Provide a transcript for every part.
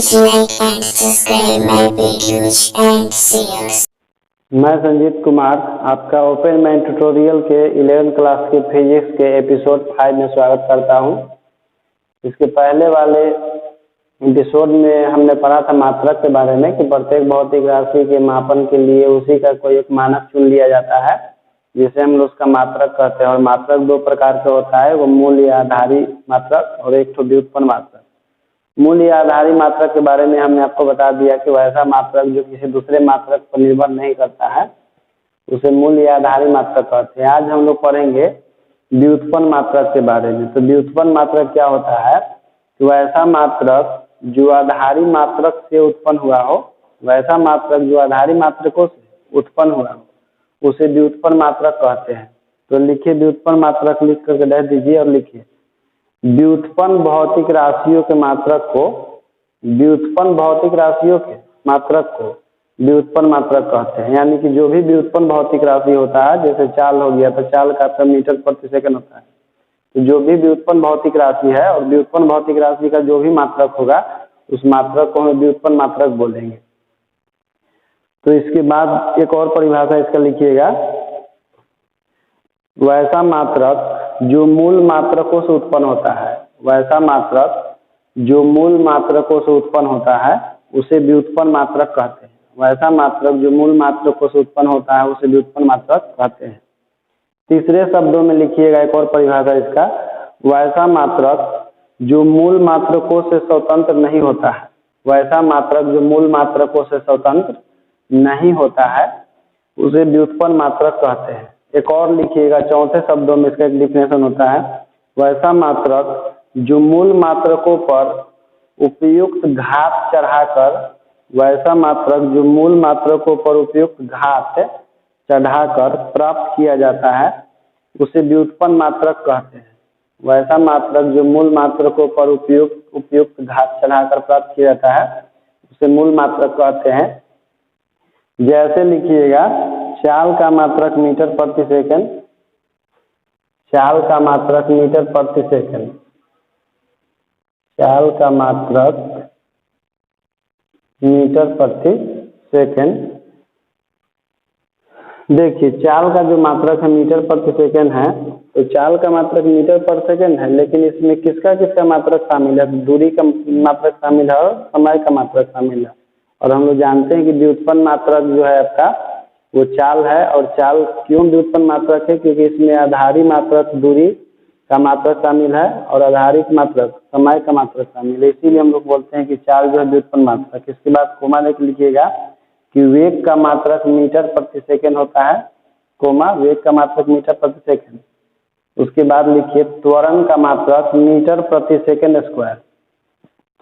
Please like and subscribe my videos and see us. मैं संजीत कुमार आपका open mind tutorial के 11th class के physics के एपिसोड 5 में स्वागत करता हूं। इसके पहले वाले एपिसोड में हमने पढ़ा था मात्रक के बारे में कि प्रत्येक भौतिक राशि के मापन के लिए उसी का कोई एक मानक चुन लिया जाता है जिसे हम लोग उसका मात्रक कहते हैं। और मात्रक दो प्रकार का होता है, वो मूल या आधारी मात्रक और एक तो व्युत्पन्न मात्रक। मूल या आधारी मात्रक के बारे में हमने आपको बता दिया कि वैसा मात्रक जो किसी दूसरे मात्रक पर निर्भर नहीं करता है उसे मूल या आधारी मात्रक कहते हैं। आज हम लोग पढ़ेंगे व्युत्पन्न मात्रक के बारे में। तो व्युत्पन्न मात्रक क्या होता है कि वैसा मात्रक जो आधारी मात्रक से उत्पन्न हुआ हो, वैसा मात्रक जो आधारी मात्रकों से उत्पन्न हुआ हो उसे व्युत्पन्न मात्रक कहते हैं। तो लिखिए व्युत्पन्न मात्रक, लिख करके रख दीजिए और लिखिए व्युत्पन्न भौतिक राशियों के मात्रक को, व्युत्पन्न भौतिक राशियों के मात्रक को व्युत्पन्न मात्रक कहते हैं। यानी कि जो भी व्युत्पन्न भौतिक राशि होता है, जैसे चाल हो गया तो चाल का तो मीटर प्रति सेकंड होता है। तो जो भी व्युत्पन्न भौतिक राशि है और व्युत्पन्न भौतिक राशि का जो भी मात्रक होगा उस मात्रक को हम व्युत्पन्न मात्रक बोलेंगे। तो इसके बाद एक और परिभाषा इसका लिखिएगा, वैसा मात्रक जो मूल मात्रकों से उत्पन्न होता है, वैसा मात्रक जो मूल मात्रकों से उत्पन्न होता है उसे व्युत्पन्न मात्रक कहते हैं। वैसा मात्रक जो मूल मात्रकों से उत्पन्न होता है उसे व्युत्पन्न मात्रक कहते हैं। तीसरे शब्दों में लिखिएगा एक और परिभाषा इसका, वैसा मात्रक जो मूल मात्रकों से स्वतंत्र नहीं होता है, वैसा मात्रक जो मूल मात्रकों से स्वतंत्र नहीं होता है उसे व्युत्पन्न मात्रक कहते हैं। एक और लिखिएगा, चौथे शब्दों में इसका एक डिफिनेशन होता है, वैसा मात्रक जो मूल मात्रकों पर उपयुक्त घात चढ़ाकर, वैसा मात्रक जो मूल मात्रकों पर उपयुक्त घात चढ़ाकर प्राप्त किया जाता है उसे व्युत्पन्न मात्रक कहते हैं। वैसा मात्रक जो मूल मात्रकों पर उपयुक्त घात चढ़ाकर प्राप्त किया जाता है उसे मूल मात्रक कहते हैं। जैसे लिखिएगा चाल का मात्रक मीटर प्रति सेकंड, चाल का मात्रक मीटर प्रति सेकंड, चाल का मात्रक मीटर प्रति सेकंड। देखिए चाल का जो मात्रक है मीटर प्रति सेकंड है, तो चाल का मात्रक मीटर प्रति सेकंड है, लेकिन इसमें किसका किसका मात्रक शामिल है? दूरी का मात्रक शामिल है और समय का मात्रक शामिल है। और हम लोग जानते हैं कि व्युत्पन्न मात्रक जो है आपका वो चाल है। और चाल क्यों व्युत्पन्न मात्रक है? क्योंकि इसमें आधारी मात्रक दूरी का मात्रक शामिल है और आधारित मात्रक समय का मात्रक शामिल है, इसीलिए हम लोग बोलते हैं कि चाल जो है व्युत्पन्न मात्रक। इसके बाद कोमा देख लिखिएगा कि वेग का मात्रक मीटर प्रति सेकंड होता है, कोमा वेग का मात्रक मीटर प्रति सेकंड। उसके बाद लिखिए त्वरण का मात्रक मीटर प्रति सेकंड स्क्वायर,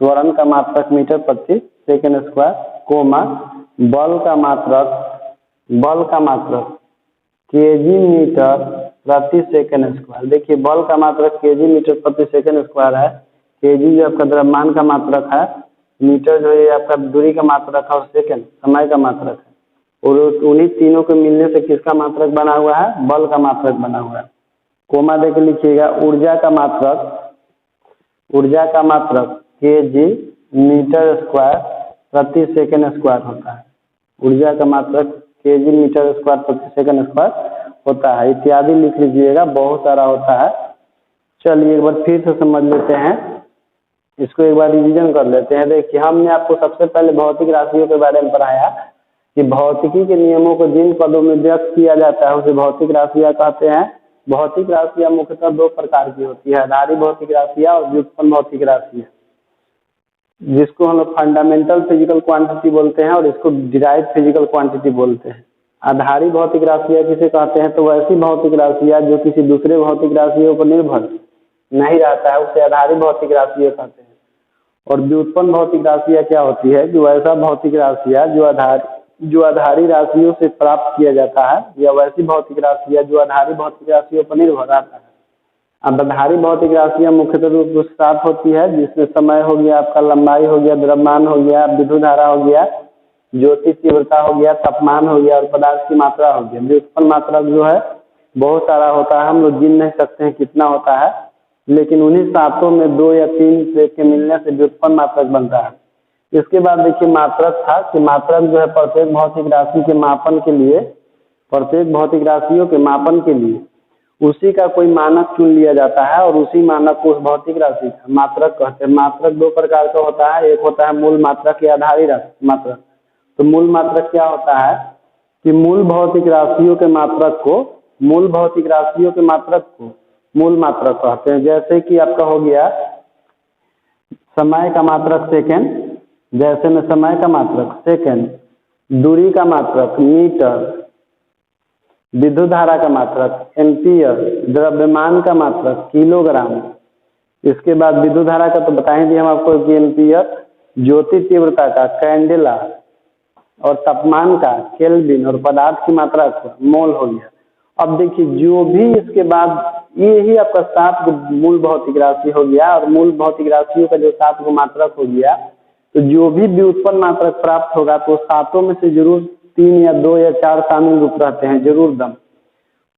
त्वरण का मात्रक मीटर प्रति सेकंड स्क्वायर, कोमा बल का मात्रक, बल का मात्रक केजी मीटर प्रति सेकंड स्क्वायर। देखिए बल का मात्रक केजी मीटर प्रति सेकंड स्क्वायर है। केजी जो आपका द्रव्यमान का मात्रक है, मीटर जो है आपका दूरी का मात्रक है और सेकंड समय का मात्रक है। और उन्हीं तीनों के मिलने से किसका मात्रक बना हुआ है? बल का मात्रक बना हुआ है। कोमा देके लिखिएगा ऊर्जा का मात्रक, ऊर्जा का मात्रक केजी मीटर स्क्वायर प्रति सेकंड स्क्वायर होता है। ऊर्जा का मात्रक केजी मीटर स्क्वायर प्रति सेकंड स्क्वायर होता है, इत्यादि लिख लीजिएगा, बहुत सारा होता है। चलिए एक बार फिर से समझ लेते हैं, इसको एक बार रिवीजन कर लेते हैं। देखिए हमने आपको सबसे पहले भौतिक राशियों के बारे में पढ़ाया कि भौतिकी के नियमों को जिन पदों में व्यक्त किया जाता है उसे भौतिक राशियां कहते हैं। भौतिक राशियां मुख्यतः दो प्रकार की होती है, आधारी भौतिक राशियां और व्युत्पन्न भौतिक राशियां, जिसको हम लोग फंडामेंटल फिजिकल क्वांटिटी बोलते हैं और इसको डिराइव फिजिकल क्वांटिटी बोलते हैं। आधारी भौतिक राशियां किसे कहते हैं? तो वैसी भौतिक राशियां जो किसी दूसरे भौतिक राशियों पर निर्भर नहीं रहता है उसे आधारी भौतिक राशियां कहते हैं। और व्युत्पन्न भौतिक राशियां क्या होती है कि वैसा भौतिक राशियां जो आधारी राशियों से प्राप्त किया जाता है, या वैसी भौतिक राशियां जो आधारी भौतिक राशियों पर निर्भर रहता है। अब आधारी भौतिक राशियां मुख्यतः रूप से सात होती है, जिसमें समय हो गया, आपका लंबाई हो गया, द्रव्यमान हो गया, विद्युत धारा हो गया, ज्योति तीव्रता हो गया, तापमान हो गया और पदार्थ की मात्रा हो गया। व्युत्पन्न मात्रक जो है बहुत सारा होता है, हम लोग गिन नहीं सकते हैं कितना होता है, लेकिन उन्हीं सातों में दो या तीन के मिलने से व्युत्पन्न मात्रक बनता है। इसके बाद देखिए मात्रक था कि मात्रक जो है प्रत्येक भौतिक राशि के मापन के लिए, प्रत्येक भौतिक राशियों के मापन के लिए उसी का कोई मानक चुन लिया जाता है और उसी मानक को उस भौतिक राशि का मात्रक कहते हैं। मात्रक दो प्रकार का होता है, एक होता है मूल मात्रक या आधारी मात्रक। तो मूल मात्रक क्या होता है कि मूल भौतिक राशियों के मात्रक को, मूल भौतिक राशियों के मात्रक को मूल मात्रक कहते हैं। जैसे कि आपका हो गया समय का मात्रक सेकेंड, जैसे में समय का मात्रक सेकेंड, दूरी का मात्रक मीटर, विद्युत धारा का मात्रक एम्पियर, द्रव्यमान का मात्रक किलोग्राम। इसके बाद विद्युत धारा का तो बता ही दिए हम आपको कि एम्पियर, ज्योति तीव्रता का कैंडेला, और तापमान का केल्विन, और पदार्थ की मात्रा का मोल हो गया। अब देखिए जो भी इसके बाद ये ही आपका 7 मूल भौतिक राशि हो गया, और मूल भौतिक राशियों का जो 7 मात्रक हो गया, तो जो भी व्युत्पन्न मात्रक प्राप्त होगा तो 7 में से जरूर 3 या 2 या 4 शामिल रूप रहते हैं जरूर दम।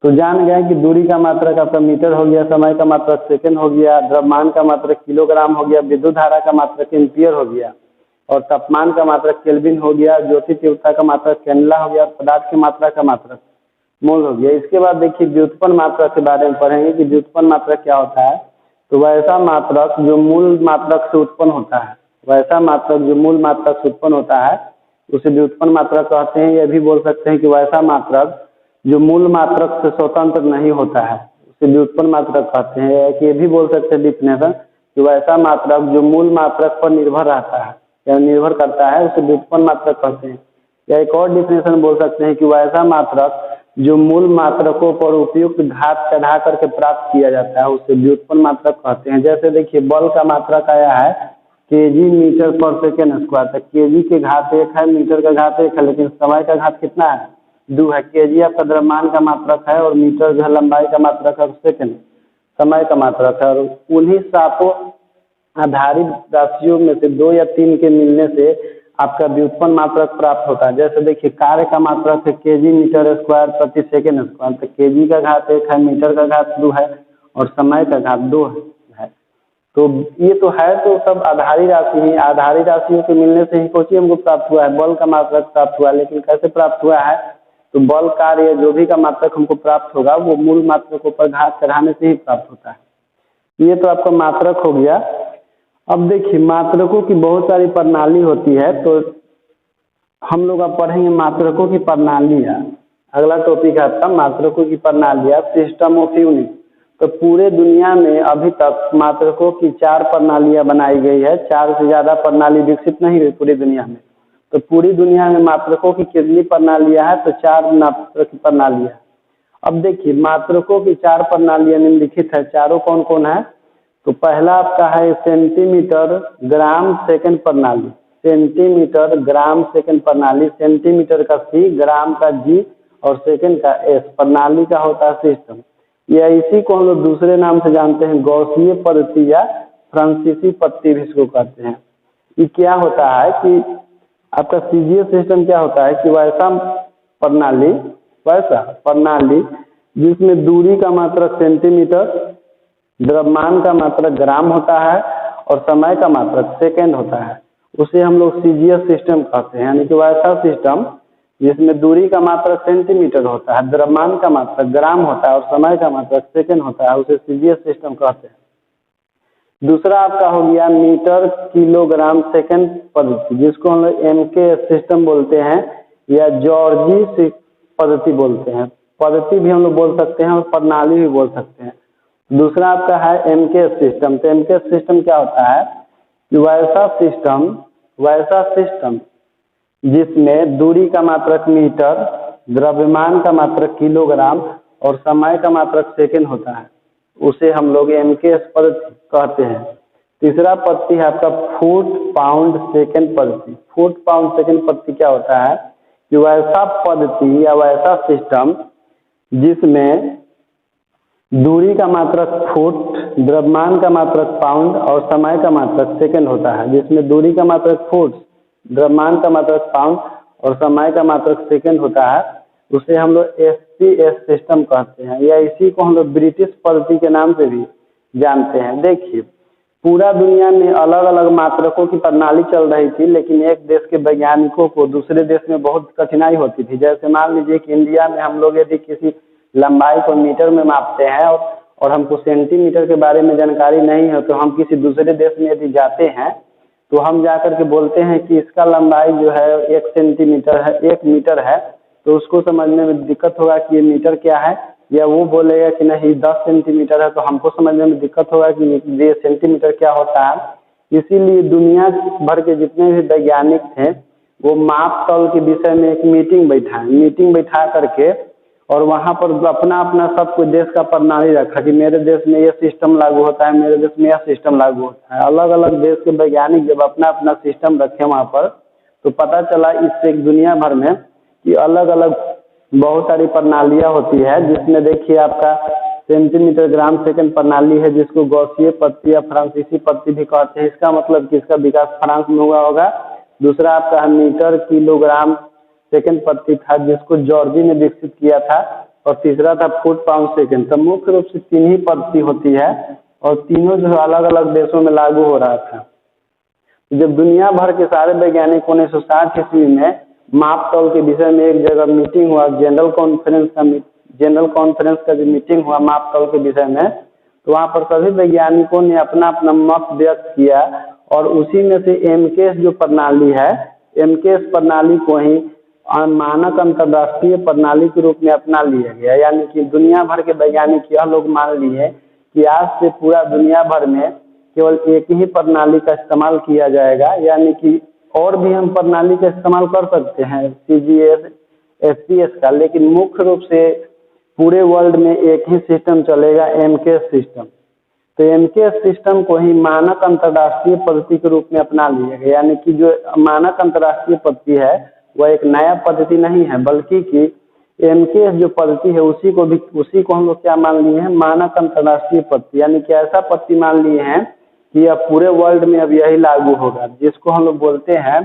तो जान गए कि दूरी का मात्रक आपका मीटर हो गया, समय का मात्रक सेकंड हो गया, द्रव्यमान का मात्रक किलोग्राम हो गया, विद्युत धारा का मात्रक एम्पियर हो गया, और तापमान का मात्रक केल्विन हो गया, ज्योति तीव्रता का मात्रक कैंडेला हो गया, और पदार्थ की मात्रा का मात्रक मोल हो गया। इसके बाद देखिए व्युत्पन्न मात्रक के बारे में पढ़ेंगे कि व्युत्पन्न मात्रक क्या होता है। तो वैसा मात्रक जो मूल मात्रक से उत्पन्न होता है, वैसा मात्रक जो मूल मात्रक से उत्पन्न होता है उसे व्युत्पन्न मात्रक कहते हैं। यह भी बोल सकते हैं कि वैसा मात्रक जो मूल मात्रक से स्वतंत्र नहीं होता है उसे व्युत्पन्न मात्रक कहते हैं। कि ये भी बोल सकते हैं डिफिनेशन कि वैसा मात्रक जो मूल मात्रक पर निर्भर रहता है या निर्भर करता है उसे व्युत्पन्न मात्रक कहते हैं। या एक और डिफिनेशन बोल सकते हैं कि वैसा मात्रक जो मूल मात्रकों पर उपयुक्त घात चढ़ा करके प्राप्त किया जाता है उसे व्युत्पन्न मात्रक कहते हैं। जैसे देखिए बल का मात्रक आया है केजी मीटर पर सेकेंड स्क्वायर, तो केजी के घात 1 है, मीटर का घात 1 है, लेकिन समय का घात कितना है 2 है। केजी आपका द्रव्यमान का मात्रक है और मीटर जो है लंबाई का मात्रक है, सेकेंड समय का मात्रक है। और उन्हीं 7 आधारित राशियों में से 2 या 3 के मिलने से आपका व्युत्पन्न मात्रक प्राप्त होता है। जैसे देखिए कार्य का मात्रक है केजी मीटर स्क्वायर प्रति सेकेंड स्क्वायर, तो केजी का घात 1 है, मीटर का घात 2 है, और समय का घात 2 है। तो ये तो है तो सब आधारी राशि ही, आधारी राशियों के मिलने से ही कोई हमको प्राप्त हुआ है, बल का मात्रक प्राप्त हुआ है। लेकिन कैसे प्राप्त हुआ है, तो बल कार्य जो भी का मात्रक हमको प्राप्त होगा वो मूल मात्रकों पर घात चढ़ाने से ही प्राप्त होता है। ये तो आपका मात्रक हो गया। अब देखिए मात्रकों की बहुत सारी प्रणाली होती है, तो हम लोग अब पढ़ेंगे मात्रकों की प्रणालियाँ। अगला टॉपिक है आपका मात्रकों की प्रणालियाँ, सिस्टम ऑफ यूनिट। तो पूरे दुनिया में अभी तक मात्रकों की 4 प्रणालियाँ बनाई गई है, 4 से ज़्यादा प्रणाली विकसित नहीं हुई पूरी दुनिया में। तो पूरी दुनिया में मात्रकों की कितनी प्रणालियाँ हैं, तो 4 मात्रक की प्रणालियाँ। अब देखिए मात्रकों की 4 प्रणालियाँ निम्नलिखित है, चारों कौन कौन है। तो पहला आपका है सेंटीमीटर ग्राम सेकंड प्रणाली, सेंटीमीटर ग्राम सेकंड प्रणाली, सेंटीमीटर का सी, ग्राम का जी और सेकंड का एस, प्रणाली का होता है सिस्टम। या इसी को हम लोग दूसरे नाम से जानते हैं गौसीय पद्धति या फ्रांसीसी पद्धति भी इसको कहते हैं। ये क्या होता है कि आपका सीजीएस सिस्टम क्या होता है कि वैसा प्रणाली जिसमें दूरी का मात्रक सेंटीमीटर, द्रव्यमान का मात्रक ग्राम होता है और समय का मात्रक सेकंड होता है, उसे हम लोग सीजीएस सिस्टम कहते हैं। यानी कि वैसा सिस्टम जिसमें दूरी का मात्रक सेंटीमीटर होता है, द्रव्यमान का मात्रक ग्राम होता है और समय का मात्रक सेकंड होता है, उसे सीजीएस सिस्टम कहते हैं। दूसरा आपका हो गया मीटर किलोग्राम सेकंड पद्धति, जिसको हम लोग एमकेएस सिस्टम बोलते हैं या जॉर्जी पद्धति बोलते हैं। पद्धति भी हम लोग बोल सकते हैं और प्रणाली भी बोल सकते हैं। दूसरा आपका है एमकेएस सिस्टम। तो एमकेएस सिस्टम क्या होता है कि वैसा सिस्टम जिसमें दूरी का मात्रक मीटर, द्रव्यमान का मात्रक किलोग्राम और समय का मात्रक सेकंड होता है, उसे हम लोग एमकेएस पद्धति कहते हैं। तीसरा पद्धति है आपका फुट पाउंड सेकंड पद्धति। फुट पाउंड सेकंड पद्धति क्या होता है कि वैसा पद्धति या वैसा सिस्टम जिसमें दूरी का मात्रक फुट, द्रव्यमान का मात्रक पाउंड और समय का मात्रक सेकंड होता है। जिसमें दूरी का मात्रक फुट, द्रव्यमान का मात्रक पाउंड और समय का मात्रक सेकंड होता है, उसे हम लोग एसपीएस सिस्टम कहते हैं। या इसी को हम लोग ब्रिटिश पद्धति के नाम से भी जानते हैं। देखिए पूरा दुनिया में अलग अलग मात्रकों की प्रणाली चल रही थी, लेकिन एक देश के वैज्ञानिकों को दूसरे देश में बहुत कठिनाई होती थी। जैसे मान लीजिए कि इंडिया में हम लोग यदि किसी लंबाई को मीटर में मापते हैं और हमको सेंटीमीटर के बारे में जानकारी नहीं है, तो हम किसी दूसरे देश में यदि जाते हैं तो हम जा कर के बोलते हैं कि इसका लंबाई जो है 1 सेंटीमीटर है, 1 मीटर है, तो उसको समझने में दिक्कत होगा कि ये मीटर क्या है, या वो बोलेगा कि नहीं 10 सेंटीमीटर है, तो हमको समझने में दिक्कत होगा कि ये सेंटीमीटर क्या होता है। इसीलिए दुनिया भर के जितने भी वैज्ञानिक थे वो माप तौल के विषय में एक मीटिंग बैठा करके और वहाँ पर अपना अपना सब कोई देश का प्रणाली रखा कि मेरे देश में ये सिस्टम लागू होता है, मेरे देश में यह सिस्टम लागू होता है। अलग अलग देश के वैज्ञानिक जब अपना अपना सिस्टम रखे वहाँ पर, तो पता चला इससे दुनिया भर में कि अलग अलग बहुत सारी प्रणालियाँ होती है, जिसमें देखिए आपका सेंटीमीटर ग्राम सेकंड प्रणाली है, जिसको गॉसीय पद्धति या फ्रांसीसी पद्धति भी कहते हैं। इसका मतलब कि इसका विकास फ्रांस में हुआ होगा। दूसरा आपका मीटर किलोग्राम सेकंड पद्धति था, जिसको जॉर्जी ने विकसित किया था, और तीसरा था फुट पाउंड सेकंड। तो मुख्य रूप से 3 ही पद्धति होती है और तीनों जो अलग अलग देशों में लागू हो रहा था। जब दुनिया भर के सारे वैज्ञानिकों ने 1960 ईस्वी में माप तौल के विषय में एक जगह मीटिंग हुआ, जनरल कॉन्फ्रेंस का जो मीटिंग हुआ माप तौल के विषय में, तो वहाँ पर सभी वैज्ञानिकों ने अपना अपना मत व्यक्त किया और उसी में से एमकेएस जो प्रणाली है, एमकेएस प्रणाली को ही मानक अंतर्राष्ट्रीय प्रणाली के रूप में अपना लिया गया। यानी कि दुनिया भर के वैज्ञानिक यह लोग मान लिए कि आज से पूरा दुनिया भर में केवल एक ही प्रणाली का इस्तेमाल किया जाएगा, यानी कि और भी हम प्रणाली का इस्तेमाल कर सकते हैं सीजीएस, एसपीएस का, लेकिन मुख्य रूप से पूरे वर्ल्ड में एक ही सिस्टम चलेगा, एमकेएस सिस्टम। तो एमकेएस सिस्टम को ही मानक अंतर्राष्ट्रीय पद्धति के रूप में अपना लिया गया। यानी कि जो मानक अंतर्राष्ट्रीय पद्धति है वह एक नया पद्धति नहीं है, बल्कि कि एमकेएस जो पद्धति है उसी को हम लोग क्या मान लिए हैं, मानक अंतर्राष्ट्रीय पद्धति। यानी कि ऐसा पद्धति मान लिए हैं कि अब पूरे वर्ल्ड में अब यही लागू होगा, जिसको हम लोग बोलते हैं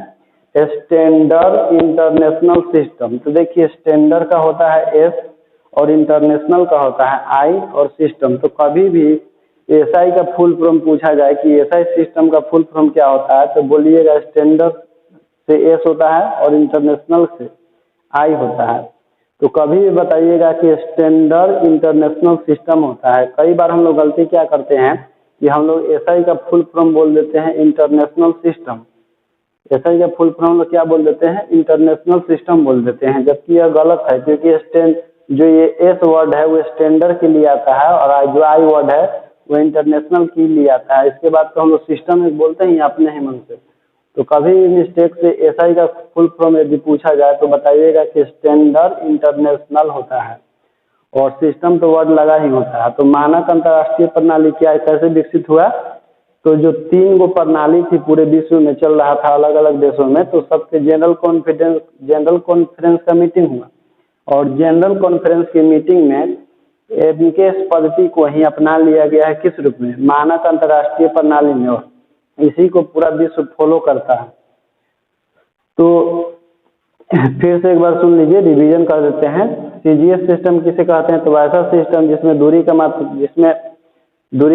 स्टैंडर्ड इंटरनेशनल सिस्टम। तो देखिए स्टैंडर्ड का होता है एस और इंटरनेशनल का होता है आई और सिस्टम। तो कभी भी एसआई का फुल फॉर्म पूछा जाए कि एसआई सिस्टम का फुल फॉर्म क्या होता है, तो बोलिएगा स्टैंडर्ड से एस होता है और इंटरनेशनल से आई होता है। तो कभी भी बताइएगा कि स्टैंडर्ड इंटरनेशनल सिस्टम होता है। कई बार हम लोग गलती क्या करते हैं कि हम लोग एसआई का फुल फॉर्म बोल देते हैं इंटरनेशनल सिस्टम। एसआई का फुल फॉर्म लोग क्या बोल देते हैं, इंटरनेशनल सिस्टम बोल देते हैं, जबकि यह गलत है, क्योंकि जो ये एस वर्ड है वो स्टैंडर्ड के लिए आता है और जो आई वर्ड है वो इंटरनेशनल के लिए आता है। इसके बाद तो हम लोग सिस्टम में बोलते हैं अपने ही मन से। तो कभी भी मिस्टेक से एसआई का फुल फॉर्म यदि पूछा जाए तो बताइएगा कि स्टैंडर्ड इंटरनेशनल होता है और सिस्टम तो वर्ड लगा ही होता है। तो मानक अंतर्राष्ट्रीय प्रणाली क्या कैसे विकसित हुआ, तो जो 3 गो प्रणाली थी पूरे विश्व में चल रहा था अलग अलग देशों में, तो सबके जनरल कॉन्फ्रेंस का मीटिंग हुआ और जनरल कॉन्फ्रेंस की मीटिंग में एमकेएस पद्धति को ही अपना लिया गया है। किस रूप में, मानक अंतर्राष्ट्रीय प्रणाली में, और इसी को पूरा विश्व फॉलो करता है। तो फिर से एक बार सुन लीजिए, रिवीजन कर देते हैं। सीजीएस सिस्टम किसे कहते हैं, तो ऐसा सिस्टम जिसमें दूरी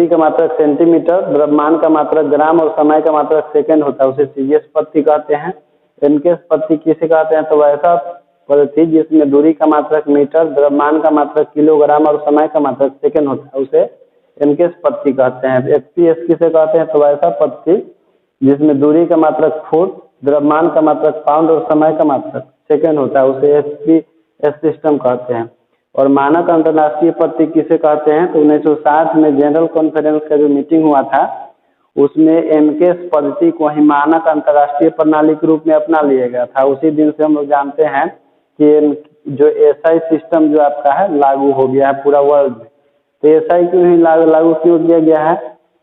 का मात्रक सेंटीमीटर, द्रव्यमान का मात्रक ग्राम और समय का मात्रक सेकंड होता है, उसे सीजीएस पद्धति कहते हैं। एमकेएस पद्धति किसे कहते हैं, तो ऐसा पद्धति जिसमें दूरी का मात्रक मीटर, द्रव्यमान का मात्रक किलोग्राम और समय का मात्रक सेकंड होता है, उसे एमकेएस पद्धति कहते हैं। एसपीएस किसे कहते हैं, तो ऐसा पद्धति जिसमें दूरी का मात्रक फुट, द्रव्यमान का मात्रक पाउंड और समय का मात्रक सेकंड होता है, उसे एसपीएस सिस्टम कहते हैं। और मानक अंतर्राष्ट्रीय पद्धति किसे कहते हैं, तो 1960 में जनरल कॉन्फ्रेंस का जो मीटिंग हुआ था उसमें एमकेएस पद्धति को ही मानक अंतर्राष्ट्रीय प्रणाली के रूप में अपना लिया गया था। उसी दिन से हम लोग जानते हैं कि जो एसआई सिस्टम जो आपका है लागू हो गया है पूरा वर्ल्ड में। तो एसआई क्यों ही लागू क्यों किया गया है,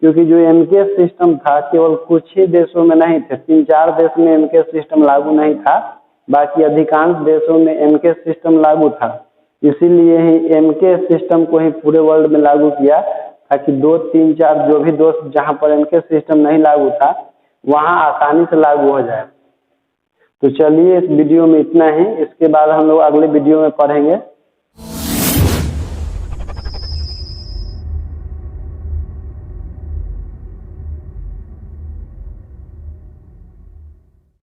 क्योंकि जो एमकेएस सिस्टम था केवल कुछ ही देशों में नहीं थे, 3-4 देश में एमकेएस सिस्टम लागू नहीं था, बाकी अधिकांश देशों में एमकेएस सिस्टम लागू था। इसीलिए ही एमकेएस सिस्टम को ही पूरे वर्ल्ड में लागू किया, ताकि 2-3-4 जो भी देश जहां पर एमकेएस सिस्टम नहीं लागू था वहां आसानी से लागू हो जाए। तो चलिए इस वीडियो में इतना ही, इसके बाद हम लोग अगले वीडियो में पढ़ेंगे